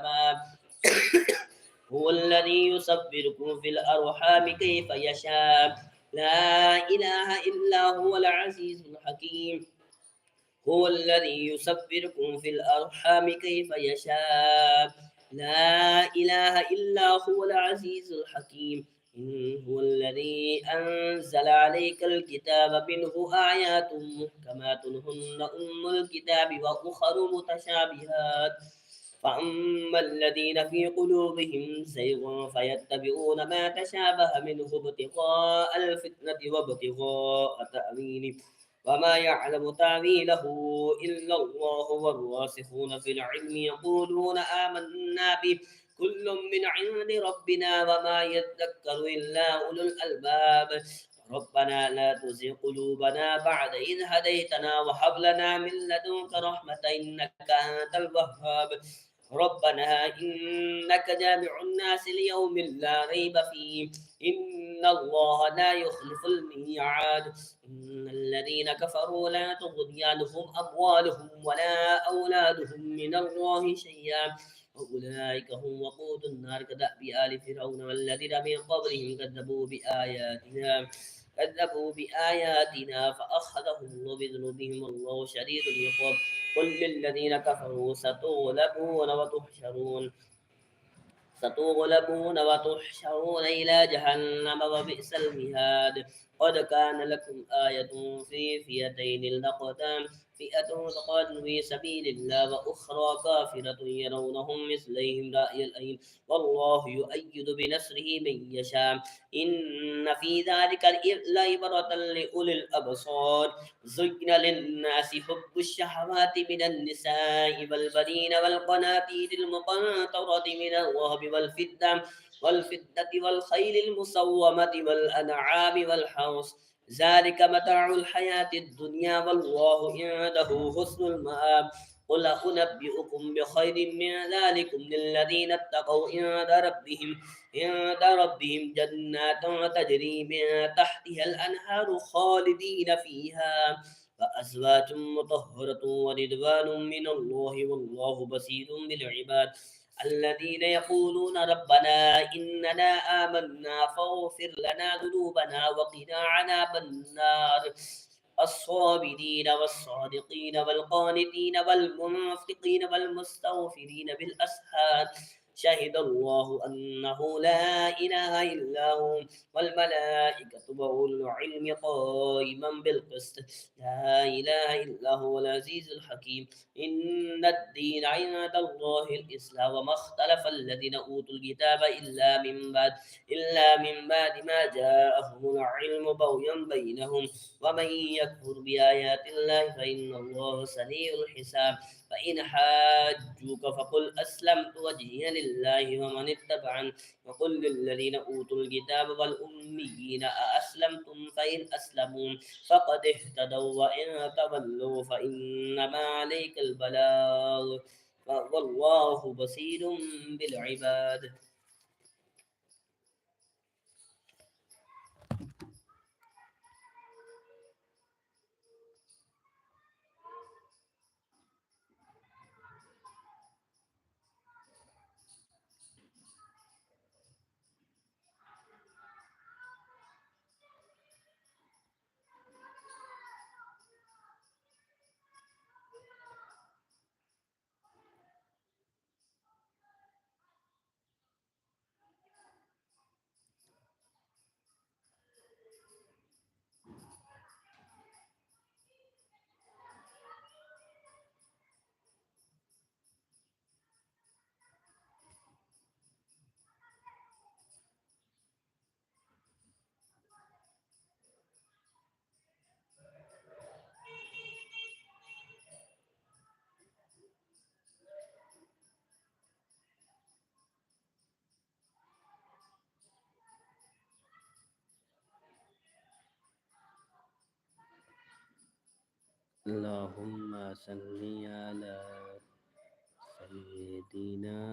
السماء هو الذي يصبركم في الأرحام كيف يشاء لا إله إلا هو العزيز الحكيم هو الذي يصبركم في الأرحام كيف يشاء لا إله إلا هو العزيز الحكيم إن هو الذي أنزل عليك الكتاب منه آيات محكمات هن أم الكتاب وأخر متشابهات فأما الذين في قلوبهم زيغ فيتبعون ما تشابه منه ابتغاء الفتنة وابتغاء تأويله وما يعلم تأويله إلا الله والراسخون في العلم يقولون آمنا به كل من عند ربنا وما يذكر إلا أولو الألباب ربنا لا تزغ قلوبنا بعد إذ هديتنا وهب لنا من لدنك رحمة إنك أنت الوهاب ربنا إنك جامع الناس ليوم لا ريب فيه إن الله لا يخلف الميعاد إن الذين كفروا لا تغني عنهم أموالهم ولا أولادهم من الله شيئا وأولئك هم وقود النار كدأب آل فرعون والذين من قبلهم كذبوا بآياتنا فأخذهم الله بذنوبهم الله شديد العقاب قل للذين كفروا ستغلبون إلى جهنم وبئس المهاد قد كان لكم آية في فئتين التقتا فئة تقاتل في سبيل الله وأخرى كافرة يرونهم مثليهم رأي العين والله يؤيد بنصره من يشاء إن في ذلك لعبرة لأولي الأبصار زين للناس حب الشهوات من النساء والبنين والقناطير المقنطرة من الذهب والفضة والخيل المسومة والأنعام والحرث ذلك متاع الحياة الدنيا والله عنده حسن المآب قل أنبئكم بخير من ذلكم للذين اتقوا عند ربهم جنات تجري من تحتها الأنهار خالدين فيها وأزواج مطهرة ورضوان من الله والله بصير بالعباد الذين يقولون ربنا إننا آمنا فاغفر لنا ذنوبنا وقنا عذاب النار الصابرين والصادقين والقانتين والمنفقين والمستغفرين بالأسحار شهد الله أنه لا إله إلا هو والملائكة وأولو العلم قائما بالقسط لا إله إلا هو العزيز الحكيم إن الدين عند الله الإسلام وما اختلف الذين أوتوا الكتاب إلا من بعد ما جاءهم العلم بغيا بينهم ومن يكفر بآيات الله فإن الله سريع الحساب فإن حاجوك فقل أسلمت وجهي لله ومن اتبعني وقل للذين أوتوا الكتاب والأميين أأسلمتم فإن أسلموا فقد اهتدوا وإن تولوا فإنما عليك البلاغ والله بصير بالعباد اللهم صل على سيدنا